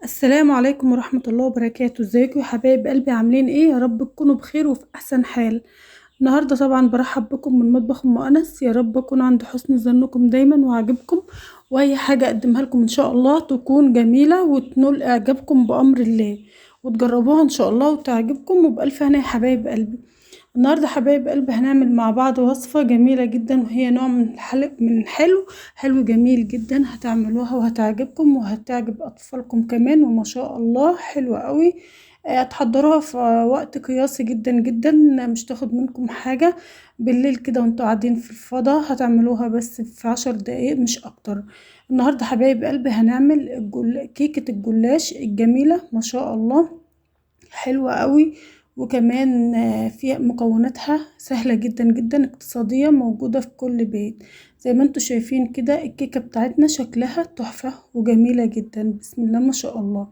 السلام عليكم ورحمة الله وبركاته. ازيكم يا حبايب قلبي؟ عاملين ايه؟ يا رب تكونوا بخير وفي احسن حال. النهاردة طبعا برحب بكم من مطبخ ام انس. يا رب اكون عند حسن ظنكم دايما وعجبكم، واي حاجة اقدمها لكم ان شاء الله تكون جميلة وتنول اعجابكم بامر الله، وتجربوها ان شاء الله وتعجبكم وبألف هنا يا حبايب قلبي. النهارده حبايب قلبي هنعمل مع بعض وصفة جميلة جدا، وهي نوع من حلو جميل جدا. هتعملوها وهتعجبكم وهتعجب اطفالكم كمان، وما شاء الله حلوة قوي. هتحضروها في وقت قياسي جدا جدا، مش تاخد منكم حاجة. بالليل كده وانتوا قاعدين في الفضاء هتعملوها بس في 10 دقايق مش اكتر. النهارده حبايب قلبي هنعمل كيكة الجلاش الجميلة ما شاء الله، حلوة قوي. وكمان فيها مكوناتها سهلة جدا جدا، اقتصادية، موجودة في كل بيت. زي ما انتوا شايفين كده الكيكة بتاعتنا شكلها تحفة وجميلة جدا، بسم الله ما شاء الله.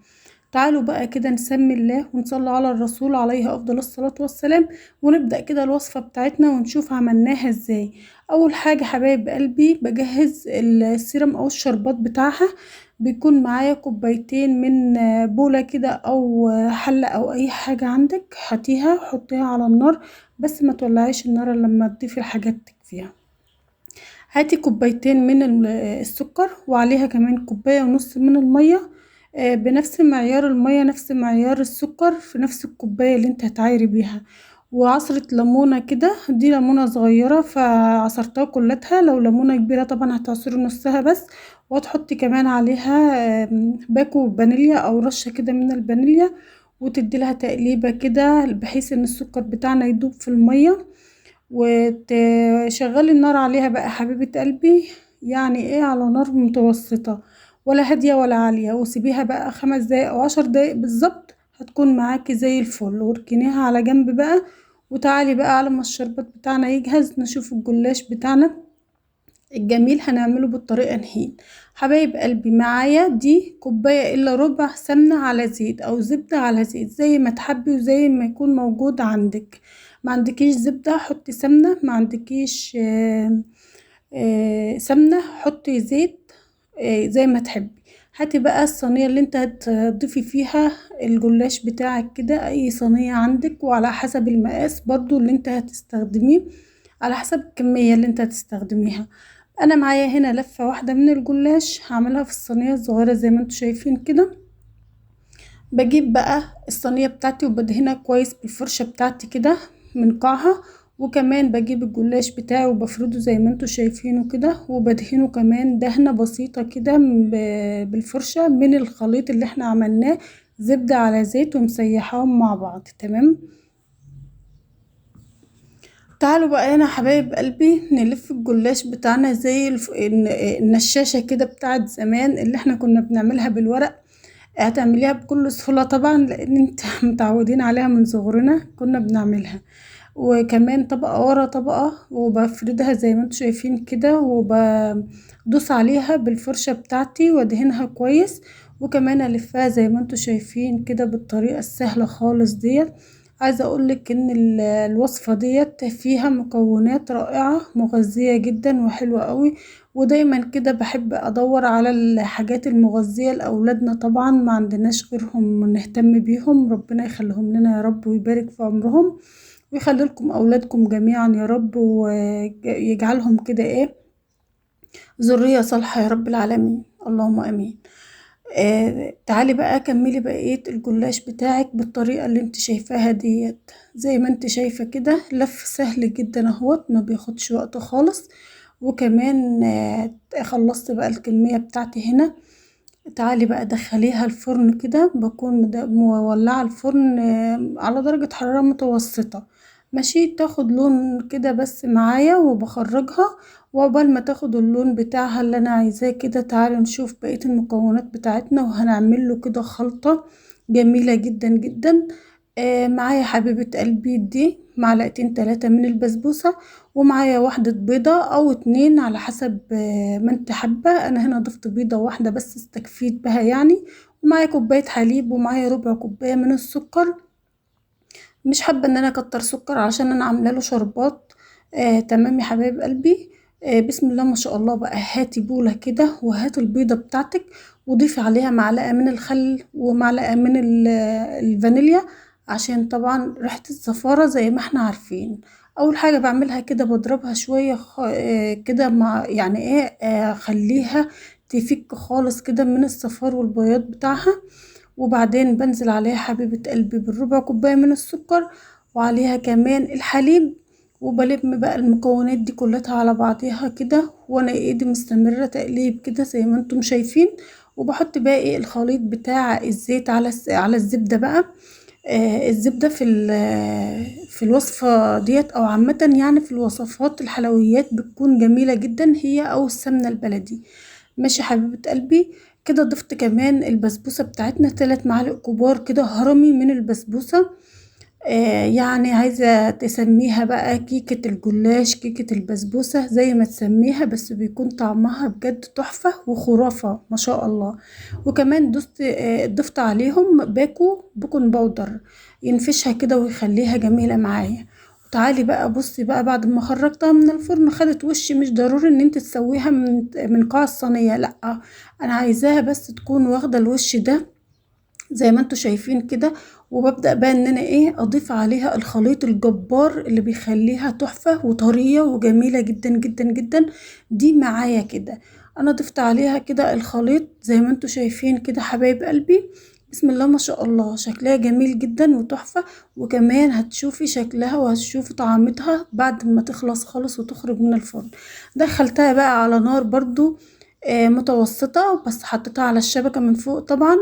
تعالوا بقى كده نسمي الله ونصلي على الرسول عليه افضل الصلاة والسلام، ونبدأ كده الوصفة بتاعتنا ونشوف عملناها ازاي. اول حاجة حبايب قلبي بجهز السيرم او الشربات بتاعها. بيكون معايا كوبايتين من بولة كده او حلة او اي حاجة عندك، هاتيها حطيها على النار، بس ما تولعيش النار إلا لما تضيفي الحاجات فيها. هاتي كوبايتين من السكر، وعليها كمان كوباية ونص من المية. بنفس معيار المية نفس معيار السكر، في نفس الكوباية اللي انت هتعايري بيها. وعصرة ليمونة كده، دي ليمونة صغيرة فعصرتها كلتها، لو ليمونة كبيرة طبعا هتعصري نصها بس. وتحطي كمان عليها باكو فانيليا او رشة كده من الفانيليا، وتدي لها تقليبة كده بحيث ان السكر بتاعنا يدوب في المية. وتشغلي النار عليها بقى حبيبة قلبي، يعني ايه، على نار متوسطة، ولا هادية ولا عالية. وسيبيها بقى 5 دقايق او 10 دقايق بالظبط، هتكون معاكي زي الفل. واركنيها على جنب بقى، وتعالي بقى على ما الشربات بتاعنا يجهز نشوف الجلاش بتاعنا الجميل هنعمله بالطريقة نهين. حبايب قلبي معايا دي كوباية الا ربع سمنة على زيت او زبدة على زيت، زي ما تحبي وزي ما يكون موجود عندك. ما عندكيش زبدة حطي سمنة، ما عندكيش سمنة حطي زيت، زي ما تحبي. هاتي بقى الصينية اللي انت هتضيفي فيها الجلاش بتاعك كده، اي صينية عندك، وعلى حسب المقاس برضو اللي انت هتستخدميه، على حسب الكمية اللي انت هتستخدميها. انا معايا هنا لفة واحدة من الجلاش هعملها في الصينية الصغيرة زي ما انتوا شايفين كده. بجيب بقى الصينية بتاعتي وبدهنها كويس بالفرشة بتاعتي كده من قاعها. وكمان بجيب الجلاش بتاعي وبفرده زي ما انتوا شايفينه كده، وبدهنه كمان دهنة بسيطة كده بالفرشة من الخليط اللي احنا عملناه، زبدة على زيت، ومسيحاهم مع بعض تمام. تعالوا بقى هنا حبايب قلبي نلف الجلاش بتاعنا زي النشاشة كده بتاعت زمان اللي احنا كنا بنعملها بالورق. هتعمليها بكل سهولة طبعا، لان انت متعودين عليها من صغرنا كنا بنعملها. وكمان طبقة ورا طبقة، وبفردها زي ما انتوا شايفين كده، وبدوس عليها بالفرشة بتاعتي وادهنها كويس. وكمان الفها زي ما انتوا شايفين كده بالطريقة السهلة خالص ديت. عايزة اقولك ان الوصفة ديت فيها مكونات رائعة مغذية جدا وحلوة قوي. ودايما كده بحب ادور على الحاجات المغذية لاولادنا، طبعا ما عندناش غيرهم نهتم بيهم، ربنا يخليهم لنا يا رب ويبارك في عمرهم، ويخلي لكم اولادكم جميعا يا رب، ويجعلهم كده ايه، ذرية صالحة يا رب العالمين، اللهم امين. تعالي بقى كملي بقية الجلاش بتاعك بالطريقة اللي انت شايفاها ديت. زي ما انت شايفة كده لف سهل جدا اهوت، ما بياخدش وقت خالص. وكمان خلصت بقى الكمية بتاعتي هنا. تعالي بقى دخليها الفرن كده، بكون مولعة الفرن على درجة حرارة متوسطة، ماشي، تاخد لون كده بس معايا وبخرجها. وعقبال ما تاخد اللون بتاعها اللي انا عايزاه كده، تعالوا نشوف بقية المكونات بتاعتنا وهنعمل له كده خلطة جميلة جدا جدا. معايا حبيبة قلبي دي معلقتين 3 من البسبوسة، ومعايا واحدة بيضة او 2 على حسب ما انت حابة. انا هنا ضفت بيضة واحدة بس استكفيت بها يعني. ومعايا كوباية حليب، ومعايا ربع كوباية من السكر. مش حابة ان انا اكتر سكر عشان انا عامله له شربات. تمام يا حبايب قلبي. بسم الله ما شاء الله بقى. هاتي بولة كده وهاتي البيضة بتاعتك وضيفي عليها معلقة من الخل ومعلقة من الفانيليا، عشان طبعا ريحة الزفارة زي ما احنا عارفين. اول حاجة بعملها كده بضربها شوية كده مع يعني ايه خليها تفك خالص كده من الصفار والبياض بتاعها. وبعدين بنزل عليها حبيبة قلبي بالربع كوباية من السكر، وعليها كمان الحليب. وبلم بقى المكونات دي كلها على بعضيها كده، وانا ايدي مستمرة تقليب كده زي ما انتم شايفين. وبحط باقي الخليط بتاع الزيت على الزبدة بقى. الزبدة في الوصفة ديت او عامة يعني في الوصفات الحلويات بتكون جميلة جدا، هي او السمنة البلدي. ماشي حبيبة قلبي. كده ضفت كمان البسبوسة بتاعتنا 3 معالق كبار كده هرمي من البسبوسة. يعني عايزة تسميها بقى كيكة الجلاش، كيكة البسبوسة، زي ما تسميها، بس بيكون طعمها بجد تحفة وخرافة ما شاء الله. وكمان ضفت عليهم بيكون باودر ينفشها كده ويخليها جميلة معايا. وتعالي بقى بصي بقى، بعد ما خرجتها من الفرن خدت وش. مش ضروري ان انت تسويها من قاع الصينية، لا، انا عايزاها بس تكون واخدة الوش ده زي ما انتوا شايفين كده. وببدأ بقى ان انا اضيف عليها الخليط الجبار اللي بيخليها تحفة وطرية وجميلة جدا جدا جدا. دي معايا كده. انا ضفت عليها كده الخليط زي ما انتوا شايفين كده حبايب قلبي. بسم الله ما شاء الله، شكلها جميل جدا وتحفة. وكمان هتشوفي شكلها وهتشوفي طعمتها بعد ما تخلص خالص وتخرج من الفرن. دخلتها بقى على نار برضو متوسطة، بس حطيتها على الشبكة من فوق طبعا.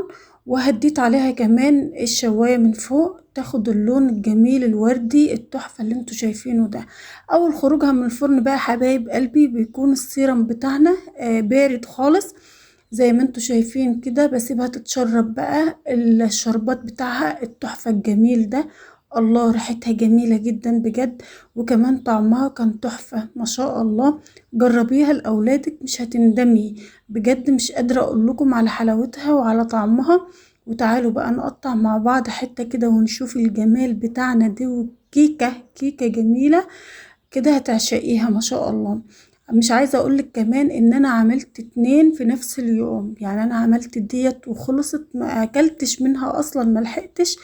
وهديت عليها كمان الشواية من فوق تاخد اللون الجميل الوردي التحفة اللي انتوا شايفينه ده. اول خروجها من الفرن بقى حبايب قلبي بيكون السيرم بتاعنا بارد خالص زي ما انتوا شايفين كده. بسيبها تتشرب بقى الشربات بتاعها التحفة الجميل ده. الله، ريحتها جميلة جدا بجد. وكمان طعمها كان تحفة ما شاء الله. جربيها لأولادك مش هتندمي بجد. مش قادرة اقول لكم على حلاوتها وعلى طعمها. وتعالوا بقى نقطع مع بعض حتة كده ونشوف الجمال بتاعنا دي. وكيكة كيكة جميلة كده هتعشقيها ما شاء الله. مش عايزة اقولك كمان ان انا عملت 2 في نفس اليوم. يعني انا عملت ديت وخلصت ما اكلتش منها اصلا، ما لحقتش.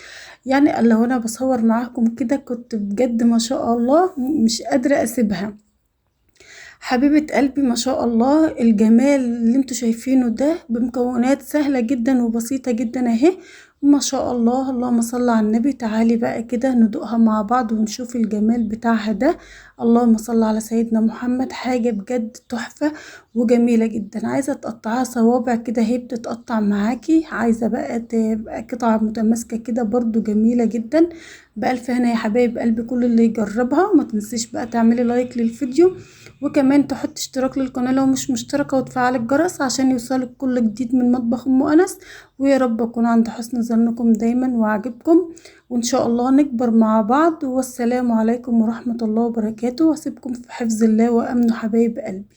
يعني لو انا بصور معاكم كده كنت بجد ما شاء الله مش قادرة اسيبها. حبيبة قلبي ما شاء الله، الجمال اللي انتوا شايفينه ده بمكونات سهلة جدا وبسيطة جدا اهي. ما شاء الله، اللهم صل على النبي. تعالي بقى كده ندوقها مع بعض ونشوف الجمال بتاعها ده. اللهم صل على سيدنا محمد. حاجة بجد تحفة وجميلة جدا. عايزة تقطعها صوابع كده هي بتتقطع معاكي، عايزة بقى تبقى قطعة متماسكة كده برضو جميلة جدا. بألف هنا يا حبايب قلبي كل اللي يجربها. ما تنسيش بقى تعملي لايك للفيديو، وكمان تحط اشتراك للقناة لو مش مشتركة، وتفعل الجرس عشان يوصلك كل جديد من مطبخ ام انس. ويا رب اكون عند حسن ظنكم دايما وعجبكم، وان شاء الله نكبر مع بعض. والسلام عليكم ورحمة الله وبركاته، واسيبكم في حفظ الله وامنه حبايب قلبي.